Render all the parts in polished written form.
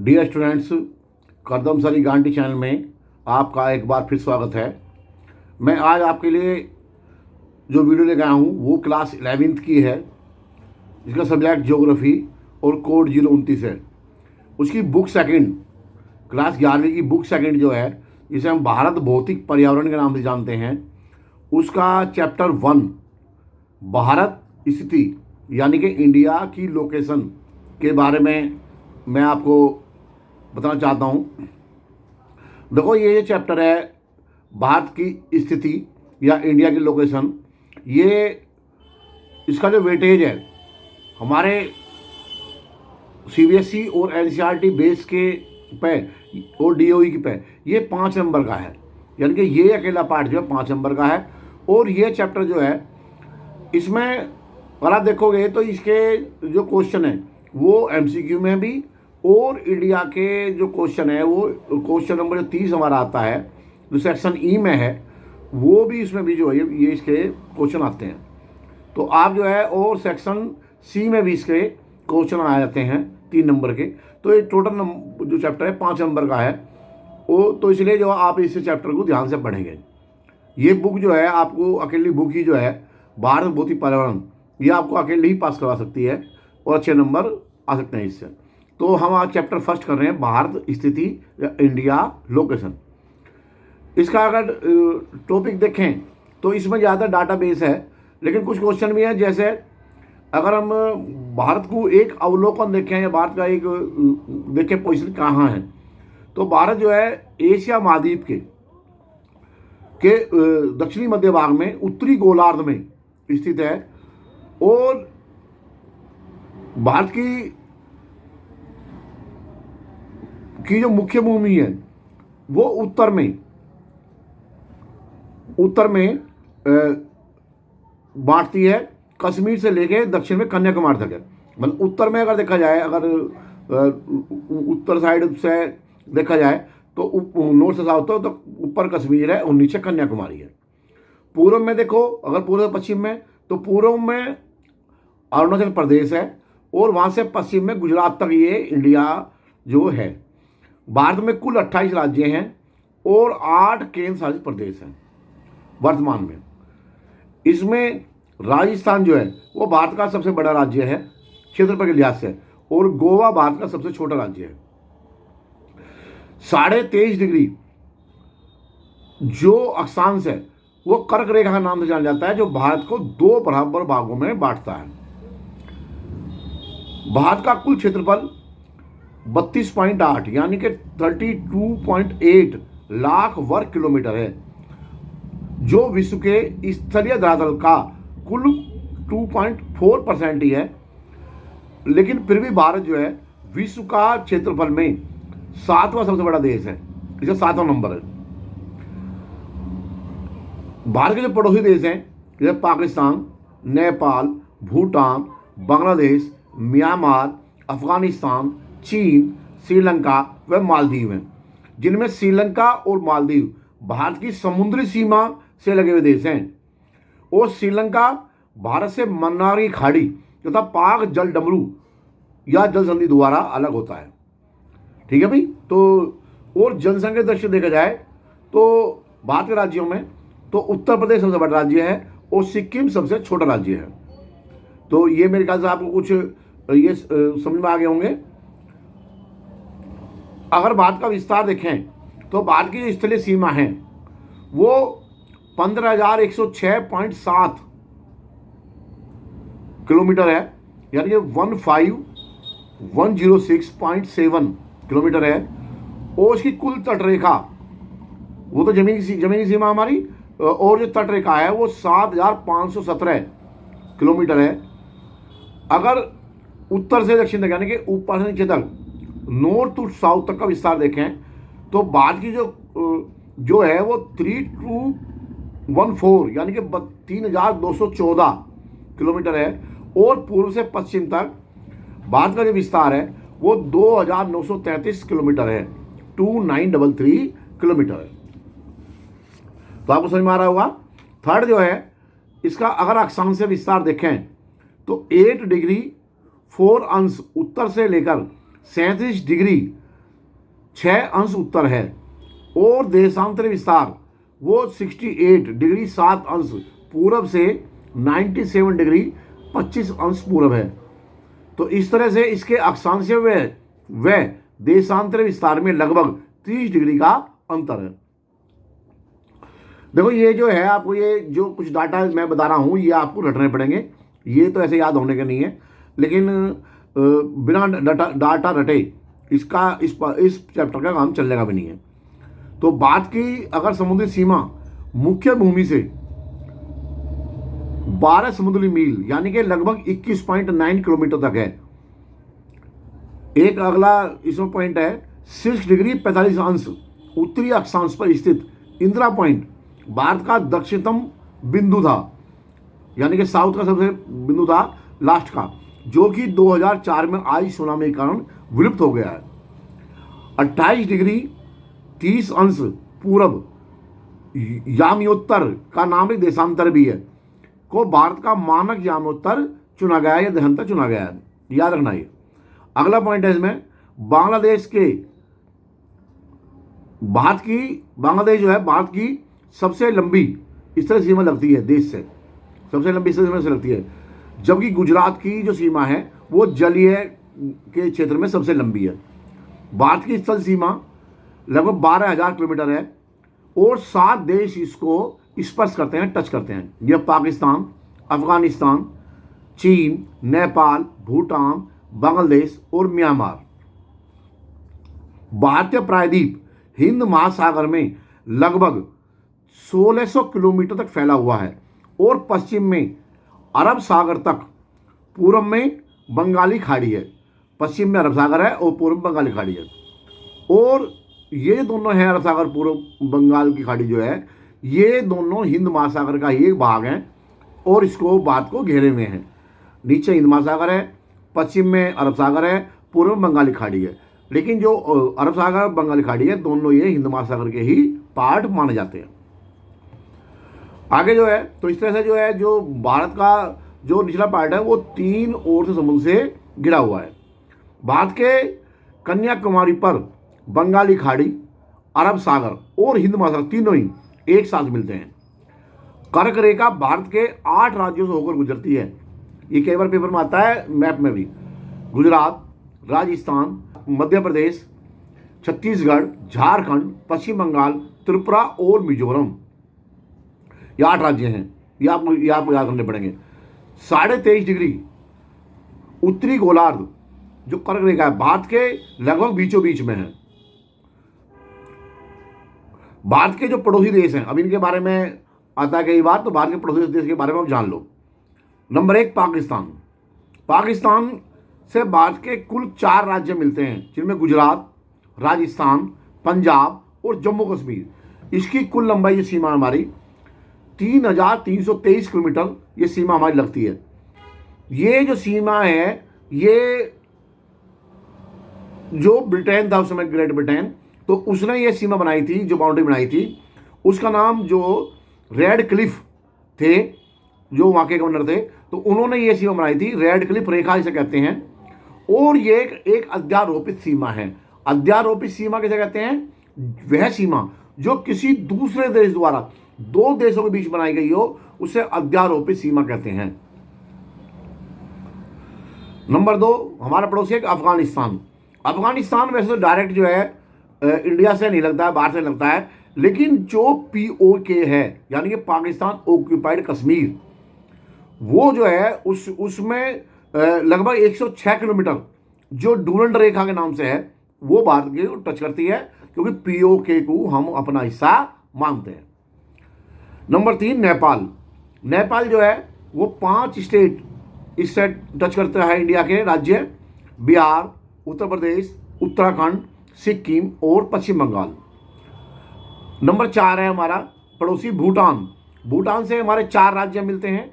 Dear students, करदम सरी Gandhi channel में आपका एक बार फिर स्वागत है। मैं आज आपके लिए जो वीडियो लेकर आया हूँ वो क्लास 11th की है, जिसका सब्जेक्ट ज्योग्राफी और कोड 029 है। उसकी बुक सेकंड, क्लास 11वीं की बुक सेकंड जो है, जिसे हम भारत भौतिक पर्यावरण के नाम से जानते हैं, उसका चैप्टर 1 भारत स्थिति यानी कि इंडिया की लोकेशन के बारे में मैं आपको बताना चाहता हूँ। देखो, ये चैप्टर है भारत की स्थिति या इंडिया की लोकेशन। ये इसका जो वेटेज है हमारे सीबीएसई और एनसीईआरटी बेस के पे और डीओई की पे ये 5 नंबर का है, यानी कि ये अकेला पार्ट जो है 5 नंबर का है। और ये चैप्टर जो है, इसमें अगर आप देखोगे तो इसके जो क्वेश्चन है वो एमसीक्यू में भी, और इंडिया के जो क्वेश्चन है वो क्वेश्चन नंबर 30 हमारा आता है जो सेक्शन ई में है, वो भी इसमें भी जो है ये इसके क्वेश्चन आते हैं। तो आप जो है और सेक्शन सी में भी इसके क्वेश्चन आ जाते हैं 3 नंबर के। तो ये टोटल जो चैप्टर है 5 नंबर का है वो, तो इसलिए जो आप इस चैप्टर को ध्यान से पढ़ेंगे। ये बुक जो है आपको अकेली बुक ही जो है भारत भौतिक पर्यावरण, ये आपको अकेले ही पास करवा सकती है और अच्छे नंबर आ सकते हैं इससे। तो हम आज चैप्टर फर्स्ट कर रहे हैं, भारत स्थिति या इंडिया लोकेशन। इसका अगर टॉपिक देखें तो इसमें ज़्यादा डाटाबेस है, लेकिन कुछ क्वेश्चन भी हैं। जैसे अगर हम भारत को एक अवलोकन देखें या भारत का एक देखें पोजीशन कहाँ है, तो भारत जो है एशिया महाद्वीप के दक्षिणी मध्य भाग में उत्तरी गोलार्ध में स्थित है। और भारत की जो मुख्य भूमि है वो उत्तर में बांटती है, कश्मीर से लेके दक्षिण में कन्याकुमारी तक है। मतलब उत्तर में अगर देखा जाए, अगर उत्तर साइड से देखा जाए तो नॉर्थ से साउथ तो ऊपर कश्मीर है और नीचे कन्याकुमारी है। पूर्व में देखो, अगर पूर्व पश्चिम में, तो पूर्व में अरुणाचल प्रदेश है और वहाँ से पश्चिम में गुजरात तक ये इंडिया जो है। भारत में कुल 28 राज्य हैं और 8 केंद्र शासित प्रदेश हैं वर्तमान में। इसमें राजस्थान जो है वो भारत का सबसे बड़ा राज्य है क्षेत्रफल के लिहाज से, और गोवा भारत का सबसे छोटा राज्य है। 23.5 डिग्री जो अक्षांश है वो कर्क रेखा का नाम से जाना जाता है, जो भारत को 2 बराबर भागों में बांटता है। भारत का कुल क्षेत्रफल 32.8 यानी कि 32.8 लाख वर्ग किलोमीटर है, जो विश्व के स्थलीय धरातल का कुल 2.4% ही है। लेकिन फिर भी भारत जो है विश्व का क्षेत्रफल में 7वां सबसे बड़ा देश है, इसका 7वां नंबर है। भारत के जो पड़ोसी देश हैं जैसे पाकिस्तान, नेपाल, भूटान, बांग्लादेश, म्यांमार, अफगानिस्तान, चीन, श्रीलंका व मालदीव हैं, जिनमें श्रीलंका और मालदीव भारत की समुद्री सीमा से लगे हुए देश हैं। और श्रीलंका भारत से मन्नार की खाड़ी तथा पाक जल डमरू या जल संधि द्वारा अलग होता है। ठीक है भाई। तो और जनसंख्या दृष्टि देखा जाए तो भारत के राज्यों में तो उत्तर प्रदेश सबसे बड़ा राज्य है और सिक्किम सबसे छोटा राज्य है। तो ये मेरे ख्याल से आपको कुछ ये समझ में आ गए होंगे। अगर भारत का विस्तार देखें तो भारत की जो स्थलीय सीमा है वो 15,106.7 किलोमीटर है, यानी कि 15,106.7 किलोमीटर है। और इसकी कुल तटरेखा, वो तो जमीनी सीमा हमारी, और जो तटरेखा है वो 7,517 किलोमीटर है। अगर उत्तर से दक्षिण तक यानी कि ऊपर से नीचे तक, नॉर्थ टू साउथ तक का विस्तार देखें तो भारत की जो है वो 3214 यानी कि 3,214 किलोमीटर है। और पूर्व से पश्चिम तक भारत का जो विस्तार है वो 2,933 किलोमीटर है, 2,933 किलोमीटर है। तो आपको समझ में आ रहा होगा। थर्ड जो है इसका, अगर अक्षांश से विस्तार देखें तो 8 डिग्री 4 अंश उत्तर से लेकर 37 डिग्री 6 अंश उत्तर है और देशांतर विस्तार वो 68 डिग्री 7 अंश पूरब से 97 डिग्री 25 अंश पूरब है। तो इस तरह से इसके अक्षांशीय व देशांतर विस्तार में लगभग 30 डिग्री का अंतर है। देखो ये जो है, आपको ये जो कुछ डाटा मैं बता रहा हूँ ये आपको रटने पड़ेंगे, ये तो ऐसे याद होने के नहीं है, लेकिन बिना डाटा रटे इस चैप्टर का काम चलने भी नहीं है। तो बात की अगर समुद्री सीमा मुख्य भूमि से 12 समुद्री मील यानी कि लगभग 21.9 किलोमीटर तक है। एक अगला इसमें पॉइंट है 6 डिग्री 45 अंश उत्तरी अक्षांश पर स्थित इंदिरा पॉइंट भारत का दक्षिणतम बिंदु था, यानी कि साउथ का सबसे बिंदु था लास्ट का, जो कि 2004 में आई सुनामी के कारण विलुप्त हो गया है। 28 डिग्री 30 अंश पूरब याम्योत्तर का नाम एक देशांतर भी है को भारत का मानक याम्योत्तर चुना गया है या देशांतर चुना गया है, याद रखना ये। अगला पॉइंट है इसमें बांग्लादेश जो है भारत की सबसे लंबी इस तरह सीमा लगती है, देश से सबसे लंबी इस तरह से लगती है, जबकि गुजरात की जो सीमा है वो जलीय के क्षेत्र में सबसे लंबी है। भारत की स्थल सीमा लगभग 12,000 किलोमीटर है और 7 देश इसको स्पर्श करते हैं, टच करते हैं। यह पाकिस्तान, अफगानिस्तान, चीन, नेपाल, भूटान, बांग्लादेश और म्यांमार। भारतीय प्रायद्वीप हिंद महासागर में लगभग 1600 किलोमीटर तक फैला हुआ है और पश्चिम में अरब सागर तक, पूर्व में बंगाली खाड़ी है। पश्चिम में अरब सागर है और पूर्व में बंगाली खाड़ी है। और ये दोनों हैं, अरब सागर पूर्व बंगाल की खाड़ी जो है, ये दोनों हिंद महासागर का ही एक भाग हैं और इसको बात को घेरे में है। नीचे हिंद महासागर है, पश्चिम में अरब सागर है, पूर्व में बंगाली खाड़ी है। लेकिन जो अरब सागर बंगाली खाड़ी है, दोनों ये हिंद महासागर के ही पार्ट माने जाते हैं। आगे जो है, तो इस तरह से जो है, जो भारत का जो निचला पार्ट है वो 3 ओर से समुद्र से घिरा हुआ है। भारत के कन्याकुमारी पर बंगाली खाड़ी, अरब सागर और हिंद महासागर तीनों ही एक साथ मिलते हैं। कर्क रेखा भारत के 8 राज्यों से होकर गुजरती है। ये कई बार पेपर में आता है, मैप में भी। गुजरात, राजस्थान, मध्य प्रदेश, छत्तीसगढ़, झारखंड, पश्चिम बंगाल, त्रिपुरा और मिजोरम, ये 8 राज्य हैं। ये आपको याद करने पड़ेंगे। 23.5 डिग्री उत्तरी गोलार्ध जो कर्क रेखा है भारत के लगभग बीचों बीच में है। भारत के जो पड़ोसी देश हैं, अब इनके बारे में आता है कई बार, तो भारत के पड़ोसी देश के बारे में आप जान लो। नंबर 1 पाकिस्तान। पाकिस्तान से भारत के कुल 4 राज्य मिलते हैं, जिनमें गुजरात, राजस्थान, पंजाब और जम्मू कश्मीर। इसकी कुल लंबाई, ये सीमा हमारी 3,323 किलोमीटर ये सीमा हमारी लगती है। ये जो सीमा है, ये जो ब्रिटेन था उस समय, ग्रेट ब्रिटेन, तो उसने ये सीमा बनाई थी, जो बाउंड्री बनाई थी, उसका नाम जो रेड क्लिफ थे, जो वहाँ के गवर्नर थे, तो उन्होंने ये सीमा बनाई थी। रेड क्लिफ रेखा इसे कहते हैं। और ये एक अध्यारोपित सीमा है। अध्यारोपित सीमा किसे कहते हैं? वह सीमा जो किसी दूसरे देश द्वारा 2 देशों के बीच बनाई गई हो, उसे अध्यारोपित सीमा कहते हैं। नंबर 2 हमारा पड़ोसी है अफगानिस्तान। अफगानिस्तान वैसे तो डायरेक्ट जो है इंडिया से नहीं लगता है, बाहर से लगता है, लेकिन जो POK है यानी कि पाकिस्तान ऑक्यूपाइड कश्मीर, वो जो है उसमें लगभग 106 किलोमीटर जो डूरंड रेखा के नाम से है, वो भारत के टच करती है, क्योंकि POK को हम अपना हिस्सा मानते हैं। नंबर 3 नेपाल। नेपाल जो है वो 5 स्टेट इससे टच करता है, इंडिया के राज्य बिहार, उत्तर प्रदेश, उत्तराखंड, सिक्किम और पश्चिम बंगाल। नंबर 4 है हमारा पड़ोसी भूटान। भूटान से हमारे 4 राज्य मिलते हैं,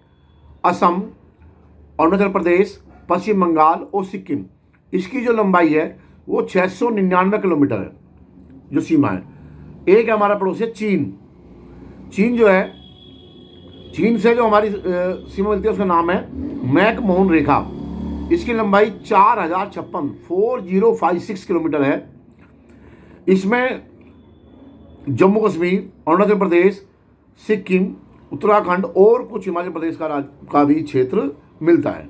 असम, अरुणाचल प्रदेश, पश्चिम बंगाल और सिक्किम। इसकी जो लंबाई है वो 699 किलोमीटर है, जो सीमा है। एक है हमारा पड़ोसी चीन। चीन जो है, चीन से जो हमारी सीमा मिलती है उसका नाम है मैकमोहन रेखा। इसकी लंबाई 4056 किलोमीटर है। इसमें जम्मू कश्मीर, अरुणाचल प्रदेश, सिक्किम, उत्तराखंड और कुछ हिमाचल प्रदेश का भी क्षेत्र मिलता है।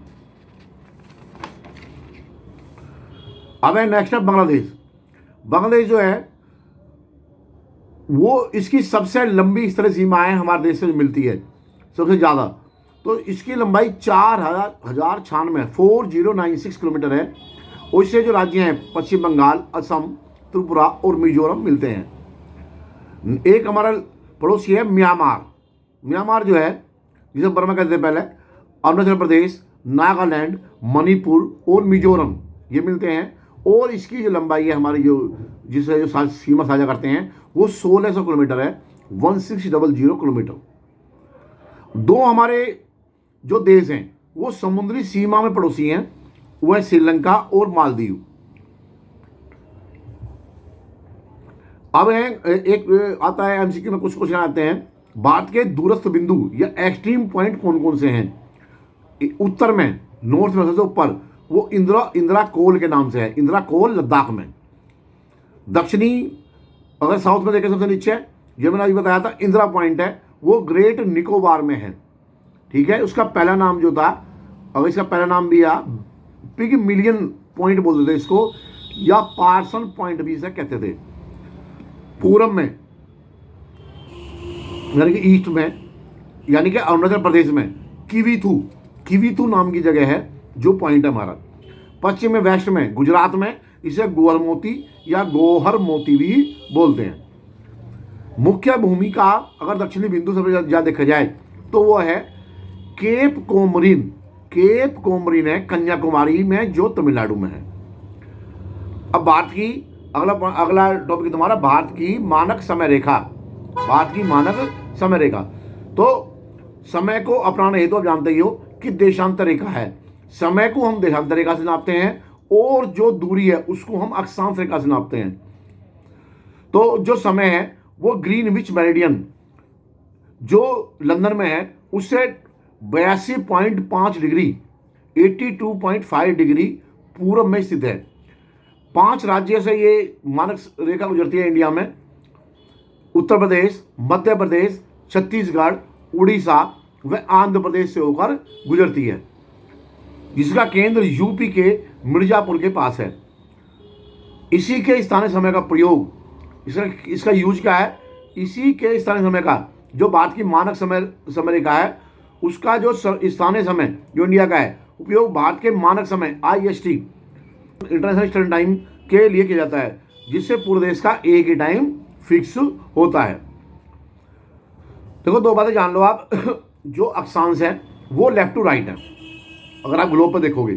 अब है नेक्स्ट है बांग्लादेश। बांग्लादेश जो है वो इसकी सबसे लंबी इस तरह सीमाएं हमारे देश से मिलती है सबसे ज़्यादा। तो इसकी लंबाई 4096 किलोमीटर है। और इससे जो राज्य हैं पश्चिम बंगाल, असम, त्रिपुरा और मिजोरम मिलते हैं। एक हमारा पड़ोसी है म्यांमार। म्यांमार जो है जिसे बर्मा कहते थे पहले, अरुणाचल प्रदेश, नागालैंड, मणिपुर और मिजोरम ये मिलते हैं। और इसकी जो लंबाई है हमारी जिससे जो सीमा साझा करते हैं वो 1600 किलोमीटर है, 1600 किलोमीटर। दो हमारे जो देश हैं वो समुद्री सीमा में पड़ोसी हैं, वो है श्रीलंका और मालदीव। अब है एक आता है एमसीक्यू में कुछ क्वेश्चन आते हैं, भारत के दूरस्थ बिंदु या एक्सट्रीम पॉइंट कौन कौन से हैं। उत्तर में, नॉर्थ में सबसे ऊपर वो इंदिरा कोल के नाम से है, इंदिरा कोल लद्दाख में। दक्षिणी अगर साउथ में देखें सबसे नीचे ये मैंने अभी बताया था इंदिरा पॉइंट है, वो ग्रेट निकोबार में है। ठीक है, उसका पहला नाम जो था, अगर इसका पहला नाम भी है पिग मिलियन पॉइंट बोलते थे इसको, या पार्सन पॉइंट भी इसे कहते थे। पूरब में यानी कि ईस्ट में, यानी कि अरुणाचल प्रदेश में किवीथू नाम की जगह है जो पॉइंट है हमारा। पश्चिम में, वेस्ट में, गुजरात में इसे गोहर मोती या गोहर मोती भी बोलते हैं। मुख्य भूमि का अगर दक्षिणी बिंदु सबसे ज़्यादा देखा जाए तो वो है केप कोमरिन। केप कोमरिन है कन्याकुमारी में जो तमिलनाडु में है। अब भारत की अगला टॉपिक तुम्हारा भारत की मानक समय रेखा। भारत की मानक समय रेखा, तो समय को अपनाने हेतु आप जानते ही हो कि देशांतर रेखा है। समय को हम देशांतर रेखा से नापते हैं और जो दूरी है उसको हम अक्षांश रेखा से नापते हैं। तो जो समय है वो ग्रीनविच मेरिडियन जो लंदन में है उससे 82.5 डिग्री 82.5 डिग्री पूर्व में स्थित है। 5 राज्यों से ये मानक रेखा गुजरती है इंडिया में, उत्तर प्रदेश, मध्य प्रदेश, छत्तीसगढ़, उड़ीसा व आंध्र प्रदेश से होकर गुजरती है, जिसका केंद्र यूपी के मिर्जापुर के पास है। इसी के स्थानीय समय का प्रयोग, इसका यूज क्या है, इसी के स्थानीय समय का जो भारत की मानक समय रेखा है उसका जो स्थानीय समय जो इंडिया का है उपयोग भारत के मानक समय IST इंटरनेशनल स्टैंडर्ड टाइम के लिए किया जाता है, जिससे पूरे देश का एक ही टाइम फिक्स होता है। देखो दो बातें जान लो आप जो अक्षांश है वो लेफ्ट टू राइट है अगर आप ग्लोब पर देखोगे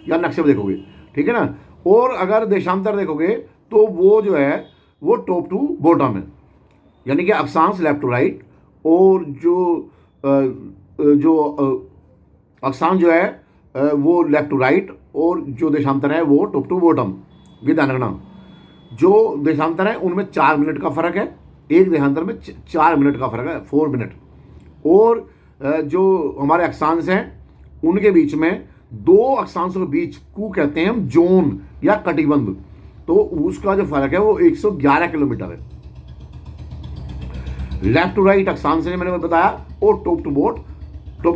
या नक्शे पर देखोगे, ठीक है ना। और अगर देशांतर देखोगे तो वो जो है वो टॉप टू बॉटम है, यानी कि अक्षांश लेफ्ट टू राइट और जो अक्षांश जो है वो लेफ्ट टू राइट और जो देशांतर है वो टॉप टू बॉटम। ये ध्यान रखना, जो देशांतर है उनमें 4 मिनट का फर्क है, एक देशांतर में 4 मिनट का फर्क है, 4 मिनट। और जो हमारे अक्षांश हैं उनके बीच में 2 अक्षांशों के बीच को कहते हैं हम जोन या कटिबंध, तो उसका जो फर्क है वो 111 किलोमीटर है। लेफ्ट टू राइट अक्षांश ने मैंने बताया, और टॉप टू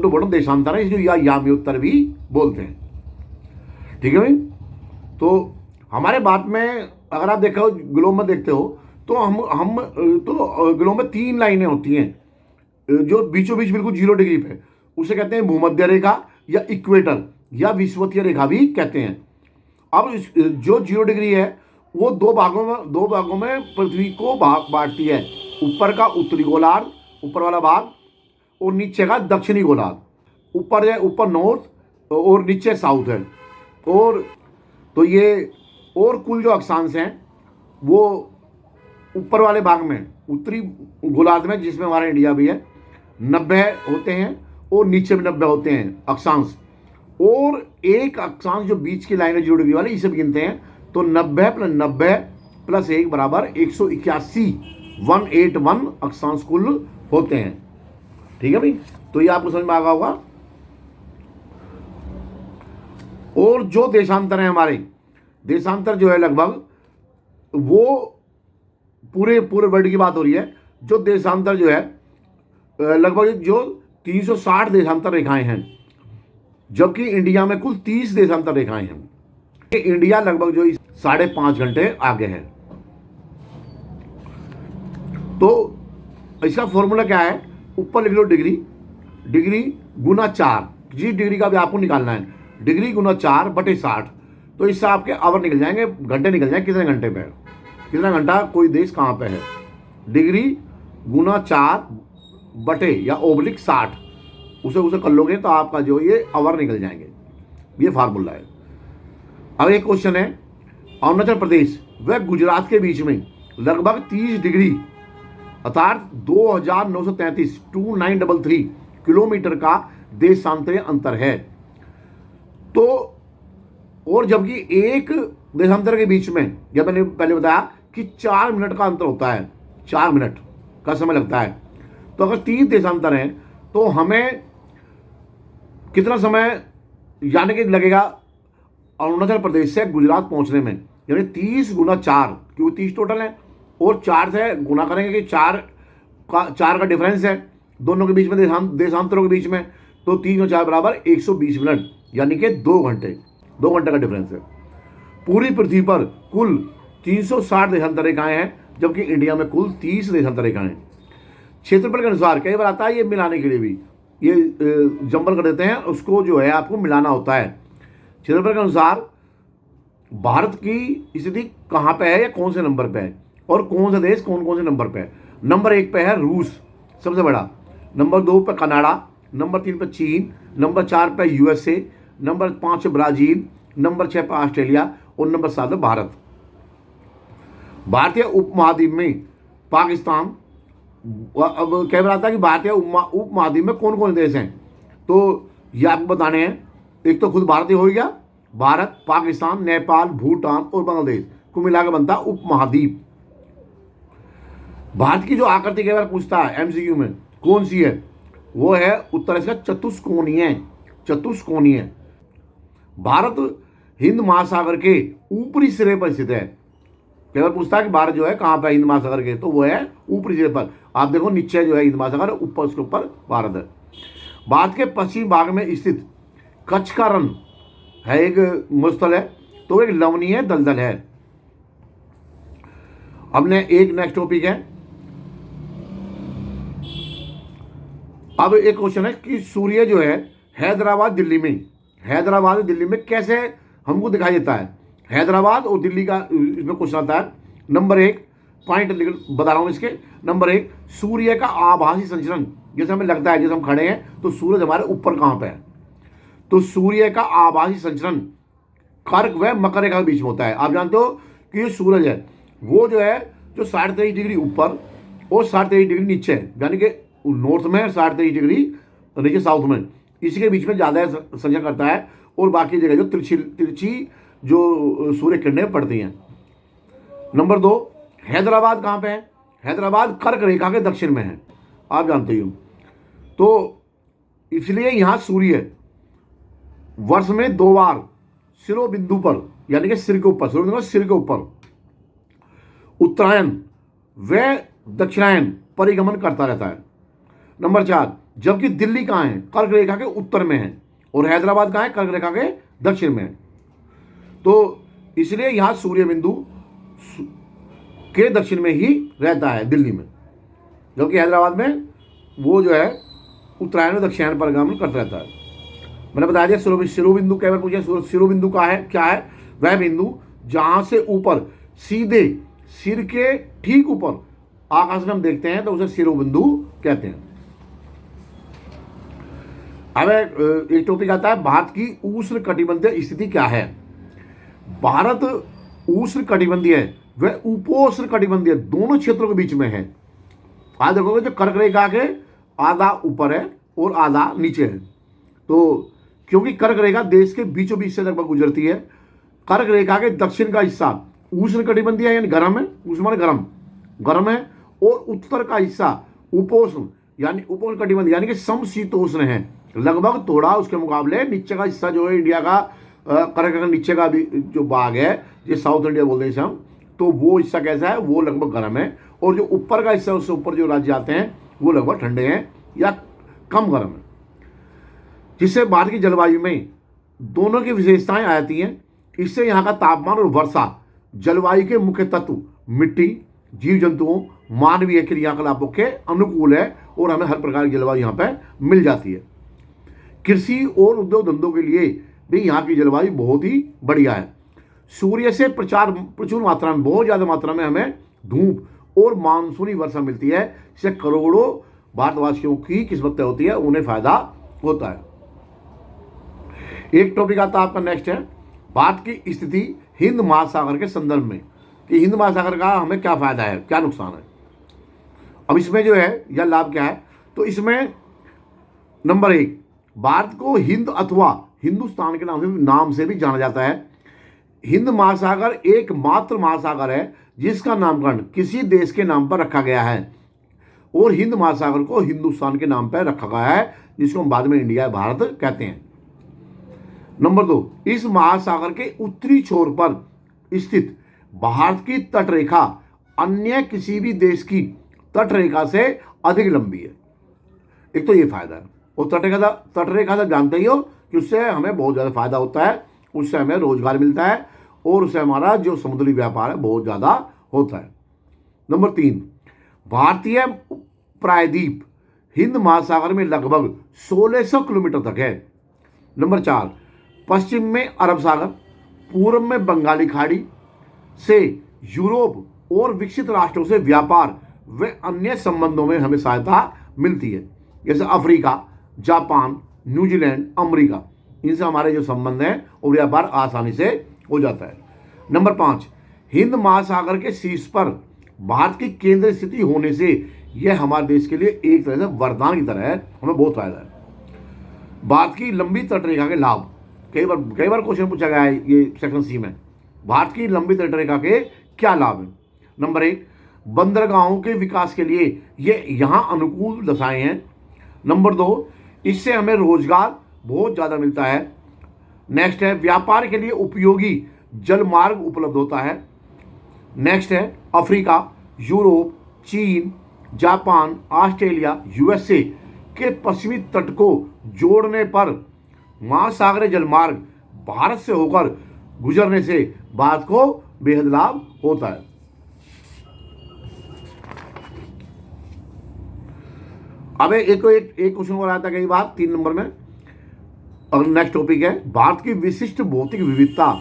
बॉटम देशांतर है, इसको या याम्योत्तर भी बोलते हैं। ठीक है भाई, तो हमारे भारत में अगर आप देखो ग्लोब में देखते हो तो हम तो ग्लोब में 3 लाइनें होती हैं जो बीचों बीच बिल्कुल 0 डिग्री पे, उसे कहते हैं भूमध्य रेखा या इक्वेटर या विषुवतीय रेखा भी कहते हैं। अब जो 0 डिग्री है वो दो भागों में पृथ्वी को बांटती है, ऊपर का उत्तरी गोलार्ध, ऊपर वाला भाग, और नीचे का दक्षिणी गोलार्ध। ऊपर नॉर्थ और नीचे साउथ है। और तो ये और कुल जो अक्षांश हैं वो ऊपर वाले भाग में उत्तरी गोलार्ध में, जिसमें हमारा इंडिया भी है, 90 होते हैं और नीचे में 90 होते हैं अक्षांश। और एक अक्षांश जो बीच की लाइन है 0 डिग्री वाली, इसे भी गिनते हैं, तो 90 + 90 + 1 बराबर 181 181 अक्षांश कुल होते हैं। ठीक है भाई, तो ये आपको समझ में आ गया होगा। और जो देशांतर है हमारे, देशांतर जो है लगभग वो पूरे पूरे वर्ल्ड की बात हो रही है, जो देशांतर जो है लगभग जो 360 देशांतर रेखाएं हैं, जबकि इंडिया में कुल 30 देशांतर रेखाएं हैं। इंडिया लगभग जो 5.5 घंटे आगे है। तो इसका फॉर्मूला क्या है, ऊपर लिख लो डिग्री, डिग्री गुना 4, जिस डिग्री का भी आपको निकालना है, डिग्री गुना 4/60। तो इससे आपके आवर निकल जाएंगे, घंटे निकल जाएंगे, कितने घंटे पे है, कितना घंटा कोई देश कहाँ पे है। डिग्री गुना 4 या ओब्लिक 60, उसे कर लोगे तो आपका जो ये आवर निकल जाएंगे। ये फार्मूला है। अब एक क्वेश्चन है, अरुणाचल प्रदेश व गुजरात के बीच में लगभग 30 डिग्री अर्थात 2933 किलोमीटर का देशांतरीय अंतर है। तो और जबकि एक देशांतर के बीच में, जब मैंने पहले बताया कि 4 मिनट का अंतर होता है, 4 मिनट का समय लगता है। तो अगर 3 देशांतर हैं तो हमें कितना समय यानी कि लगेगा अरुणाचल प्रदेश से गुजरात पहुंचने में, यानी 30 गुना 4, क्योंकि 30 टोटल है और 4 से गुना करेंगे कि 4 का डिफरेंस है दोनों के बीच में, देशांतरों के बीच में। तो 3 और 4 बराबर 120 मिनट, यानी कि 2 घंटे का डिफरेंस है। पूरी पृथ्वी पर कुल 360 देशांतर रेखाएं हैं, जबकि इंडिया में कुल 30 देशांतर रेखाएं हैं। क्षेत्रफल के अनुसार कई बार आता है ये मिलाने के लिए भी, ये जंबल कर देते हैं, उसको जो है आपको मिलाना होता है। क्षेत्रफल के अनुसार भारत की स्थिति कहाँ पे है या कौन से नंबर पे है, और कौन सा देश कौन कौन से नंबर पे है। नंबर 1 पे है रूस सबसे बड़ा, नंबर 2 पे कनाडा, नंबर 3 पे चीन, नंबर 4 पे यूएसए, नंबर 5 पे ब्राजील, नंबर 6 पे ऑस्ट्रेलिया और नंबर 7 पे भारत। भारतीय उपमहाद्वीप में पाकिस्तान, अब कह रहा था कि भारतीय उपमहाद्वीप में कौन कौन देश हैं, तो ये आपको बताने हैं। एक तो खुद भारत ही हो गया, भारत, पाकिस्तान, नेपाल, भूटान और बांग्लादेश को मिलाकर बनता उपमहाद्वीप। भारत की जो आकृति कई बार पूछता है एमसीक्यू में कौन सी है, वो है उत्तर इसका चतुष्कोणीय। भारत हिंद महासागर के ऊपरी सिरे पर स्थित है। कई बार पूछता है कि भारत जो है कहाँ पे हिंद महासागर के, तो वो है ऊपरी सिरे पर। आप देखो नीचे जो है हिंद महासागर, ऊपर उसके ऊपर भारत है। भारत के पश्चिम भाग में स्थित कच्छ का रण है एक मरुस्थल है, तो एक लवणीय दलदल है। हमने एक नेक्स्ट टॉपिक है। अब एक क्वेश्चन है कि सूर्य जो है हैदराबाद दिल्ली में कैसे हमको दिखाई देता है। हैदराबाद और दिल्ली का इसमें क्वेश्चन आता है। नंबर 1 पॉइंट बता रहा हूँ इसके। नंबर 1, सूर्य का आभासी संचरण, जैसे हमें लगता है जैसे हम खड़े हैं तो सूरज हमारे ऊपर कहाँ पे है, तो सूर्य का आभासी संचरण कर्क व मकर रेखा के बीच में होता है। आप जानते हो कि ये सूरज है वो जो है जो 23.5 डिग्री ऊपर और 23.5 डिग्री नीचे है, यानी कि नॉर्थ में 23.5 डिग्री नीचे साउथ में, इसी के बीच में ज़्यादा संचरण करता है, और बाकी जगह जो तिरछी जो सूर्य किरणें पड़ती हैं। नंबर 2, हैदराबाद कहाँ पे है। हैदराबाद कर्क रेखा के दक्षिण में है, आप जानते ही हो। तो इसलिए यहाँ सूर्य वर्ष में 2 बार शिरोबिंदु पर, यानी कि सिर के ऊपर उत्तरायण व दक्षिणायन परिगमन करता रहता है। नंबर 4, जबकि दिल्ली कहाँ है, कर्क रेखा के उत्तर में है, और हैदराबाद कहाँ है, कर्क रेखा के दक्षिण में है। तो इसलिए यहाँ सूर्य बिंदु के दक्षिण में ही रहता है दिल्ली में, जबकि हैदराबाद में वो जो है उत्तरायण में दक्षिणायन परिगमन करता रहता है। मैंने बताया दिया शिरोबिंदु कई बार पूछे, शिरोबिंदु का है क्या है, वह बिंदु जहाँ से ऊपर सीधे सिर के ठीक ऊपर आकाश में हम देखते हैं तो उसे शिरोबिंदु कहते हैं। अब एक टॉपिक आता है, भारत की उष्ण कटिबंधीय स्थिति क्या है। भारत उष्ण कटिबंधीय व उपोष्ण कटिबंधीय दोनों क्षेत्रों के बीच में है। आज देखोगे जो कर्क रेखा के आधा ऊपर है और आधा नीचे है, तो क्योंकि कर्क रेखा देश के बीचों बीच से लगभग गुजरती है। कर्क रेखा के दक्षिण का हिस्सा उष्ण कटिबंधीय यानी गर्म है, उष्ण माने गर्म है, और उत्तर का हिस्सा उपोष्ण यानी उपोष्ण कटिबंधीय यानी कि समशीतोष्ण है, लगभग थोड़ा उसके मुकाबले नीचे का हिस्सा जो है इंडिया का कर्क रेखा नीचे का भी जो भाग है, ये साउथ इंडिया बोलते हैं इसे हम, तो वो हिस्सा कैसा है, वो लगभग गर्म है, और जो ऊपर का हिस्सा, उससे ऊपर जो राज्य आते हैं वो लगभग ठंडे हैं या कम गर्म है। जिससे भारत की जलवायु में दोनों की विशेषताएं आ जाती हैं। इससे यहाँ का तापमान और वर्षा जलवायु के मुख्य तत्व मिट्टी, जीव जंतुओं, मानवीय क्रियाकलापों के अनुकूल है और हमें हर प्रकार की जलवायु यहाँ पे मिल जाती है। कृषि और उद्योग धंधों के लिए भी यहाँ की जलवायु बहुत ही बढ़िया है। सूर्य से प्रचुर मात्रा में, बहुत ज़्यादा मात्रा में हमें धूप और मानसूनी वर्षा मिलती है, जिससे करोड़ों भारतवासियों की किस्मत तय होती है, उन्हें फायदा होता है। एक टॉपिक आता है आपका नेक्स्ट है भारत की स्थिति हिंद महासागर के संदर्भ में, कि हिंद महासागर का हमें क्या फायदा है, क्या नुकसान है। अब इसमें जो है यह लाभ क्या है, तो इसमें नंबर 1, भारत को हिंद अथवा हिंदुस्तान के नाम से भी जाना जाता है। हिंद महासागर एकमात्र महासागर है जिसका नामकरण किसी देश के नाम पर रखा गया है, और हिंद महासागर को हिंदुस्तान के नाम पर रखा गया है, जिसको हम बाद में इंडिया भारत कहते हैं। नंबर 2, इस महासागर के उत्तरी छोर पर स्थित भारत की तटरेखा अन्य किसी भी देश की तटरेखा से अधिक लंबी है। एक तो ये फायदा है, और तटरेखा से जानते ही हो कि उससे हमें बहुत ज़्यादा फायदा होता है, उससे हमें रोजगार मिलता है, और उससे हमारा जो समुद्री व्यापार है बहुत ज़्यादा होता है। नंबर 3, भारतीय प्रायद्वीप हिंद महासागर में लगभग 1600 किलोमीटर तक है। नंबर 4, पश्चिम में अरब सागर, पूर्व में बंगाली खाड़ी से यूरोप और विकसित राष्ट्रों से व्यापार व अन्य संबंधों में हमें सहायता मिलती है, जैसे अफ्रीका, जापान, न्यूजीलैंड, अमेरिका, इनसे हमारे जो संबंध हैं वो व्यापार आसानी से हो जाता है। नंबर 5, हिंद महासागर के शीर्ष पर भारत की केंद्र स्थिति होने से यह हमारे देश के लिए एक तरह से वरदान की तरह है, हमें बहुत फायदा है। भारत की लंबी तटरेखा के लाभ, कई बार क्वेश्चन पूछा गया है ये सेक्शन सी में, भारत की लंबी तटरेखा के क्या लाभ हैं। नंबर 1, बंदरगाहों के विकास के लिए ये यहाँ अनुकूल दशाएं हैं। नंबर 2, इससे हमें रोजगार बहुत ज़्यादा मिलता है। नेक्स्ट है, व्यापार के लिए उपयोगी जलमार्ग उपलब्ध होता है। नेक्स्ट है, अफ्रीका, यूरोप, चीन, जापान, ऑस्ट्रेलिया, यूएसए के पश्चिमी तट को जोड़ने पर महासागरीय जलमार्ग भारत से होकर गुजरने से भारत को बेहद लाभ होता है। अब एक क्वेश्चन और आता है कई बार 3 नंबर में, और नेक्स्ट टॉपिक है भारत की विशिष्ट भौतिक विविधता।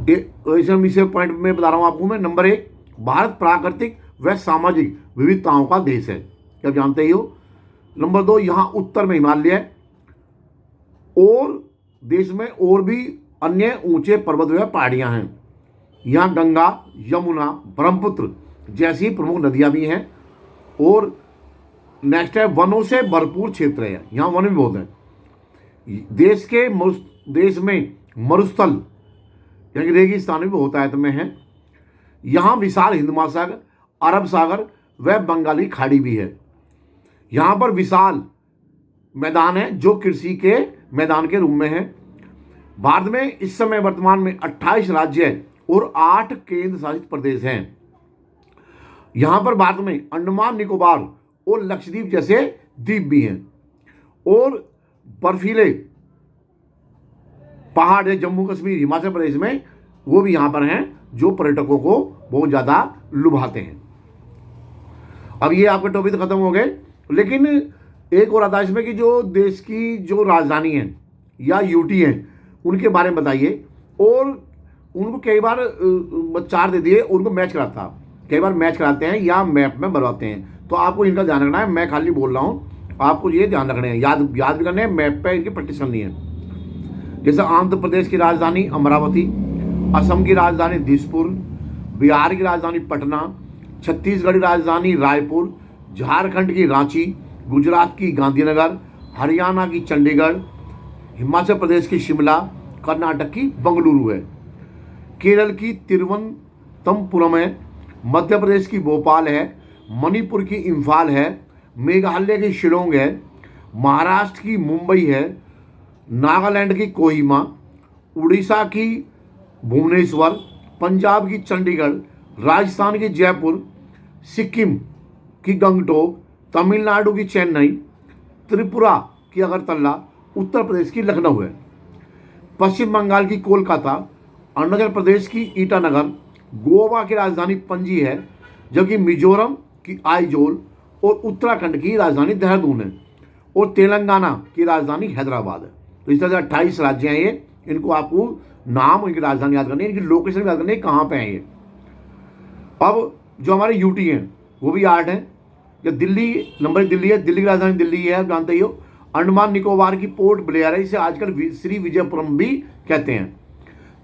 इसे पॉइंट में बता रहा हूं आपको मैं। नंबर 1, भारत प्राकृतिक व सामाजिक विविधताओं का देश है, क्या आप जानते ही हो। नंबर 2, यहाँ उत्तर में हिमालय है, और देश में और भी अन्य ऊंचे पर्वत व पहाड़ियाँ हैं। यहाँ गंगा, यमुना, ब्रह्मपुत्र जैसी प्रमुख नदियाँ भी हैं, और नेक्स्ट है, वनों से भरपूर क्षेत्र है, यहाँ वन भी बहुत हैं। देश में मरुस्थल यानी रेगिस्तान भी बहुत आयत में है। यहाँ विशाल हिंद महासागर, अरब सागर व बंगाली खाड़ी भी है। यहाँ पर विशाल मैदान है जो कृषि के मैदान के रूप में है। भारत में इस समय वर्तमान में 28 राज्य और 8 केंद्र शासित प्रदेश हैं। यहाँ पर भारत में अंडमान निकोबार और लक्षद्वीप जैसे द्वीप भी हैं, और बर्फीले पहाड़ है जम्मू कश्मीर, हिमाचल प्रदेश में, वो भी यहाँ पर हैं जो पर्यटकों को बहुत ज़्यादा लुभाते हैं। अब ये आपके टॉपिक खत्म हो गए, लेकिन एक और आता है इसमें कि जो देश की जो राजधानी है या यूटी है उनके बारे में बताइए, और उनको कई बार 4 दे दिए, उनको मैच कराता, कई बार मैच कराते हैं या मैप में बनवाते हैं, तो आपको इनका ध्यान रखना है। मैं खाली बोल रहा हूँ, आपको ये ध्यान रखने हैं, याद भी करने हैं, मैप पे इनकी प्रैक्टिस करनी है। जैसे आंध्र प्रदेश की राजधानी अमरावती, असम की राजधानी दिसपुर, बिहार की राजधानी पटना, छत्तीसगढ़ की राजधानी रायपुर, झारखंड की रांची, गुजरात की गांधीनगर, हरियाणा की चंडीगढ़, हिमाचल प्रदेश की शिमला, कर्नाटक की बंगलुरु है, केरल की तिरुवनंतपुरम है, मध्य प्रदेश की भोपाल है, मणिपुर की इम्फाल है, मेघालय की शिलोंग है, महाराष्ट्र की मुंबई है, नागालैंड की कोहिमा, उड़ीसा की भुवनेश्वर, पंजाब की चंडीगढ़, राजस्थान की जयपुर, सिक्किम की गंगटोक, तमिलनाडु की चेन्नई, त्रिपुरा की अगरतला, उत्तर प्रदेश की लखनऊ है। पश्चिम बंगाल की कोलकाता, अरुणाचल प्रदेश की ईटानगर, गोवा की राजधानी पणजी है, जबकि मिजोरम की आइजोल और उत्तराखंड की राजधानी देहरादून है, और तेलंगाना की राजधानी हैदराबाद है। तो इस तरह से 28 राज्य हैं ये। इनको आपको नाम, इनकी राजधानी याद करनी है, इनकी लोकेशन भी याद करनी है, कहाँ पे हैं ये। अब जो हमारे यूटी हैं वो भी 8 हैं। या दिल्ली, नंबर दिल्ली है, दिल्ली की राजधानी दिल्ली है, आप जानते ही हो। अंडमान निकोबार की पोर्ट ब्लेयर है, इसे आजकल श्री विजयपुरम भी कहते हैं।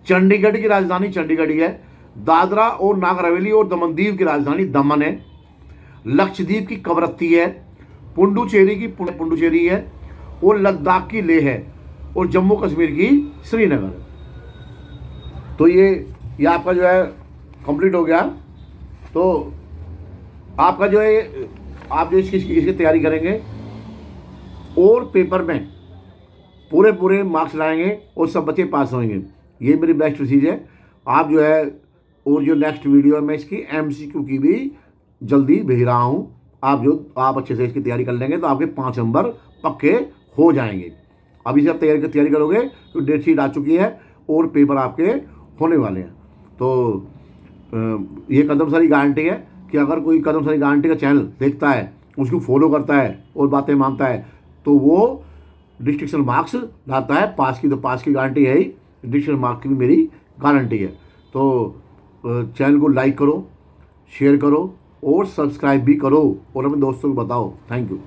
चंडीगढ़ की राजधानी चंडीगढ़ ही है। दादरा और नागर हवेली और दमनदीव की राजधानी दमन है। लक्षद्वीप की कवरत्ती है। पुडुचेरी की पुडुचेरी है, और लद्दाख की लेह है, और जम्मू कश्मीर की श्रीनगर है। तो ये आपका जो है कंप्लीट हो गया। तो आपका जो है, आप जो इसकी तैयारी करेंगे और पेपर में पूरे मार्क्स लाएंगे और सब बच्चे पास होंगे, ये मेरी बेस्ट चीज़ है। आप जो है, और जो नेक्स्ट वीडियो है मैं इसकी MCQ की भी जल्दी भेज रहा हूँ। आप अच्छे से इसकी तैयारी कर लेंगे तो आपके 5 नंबर पक्के हो जाएंगे। अभी से आप तैयारी करोगे तो डेट शीट आ चुकी है और पेपर आपके होने वाले हैं। तो ये कदम सारी गारंटी है कि अगर कोई कदम सारी गारंटी का चैनल देखता है, उसको फॉलो करता है और बातें मानता है, तो वो डिस्ट्रिक्शन मार्क्स लाता है। पास की तो पास की गारंटी है ही, डिस्ट्रिक्शन मार्क्स की भी मेरी गारंटी है। तो चैनल को लाइक करो, शेयर करो और सब्सक्राइब भी करो और अपने दोस्तों को बताओ। Thank you.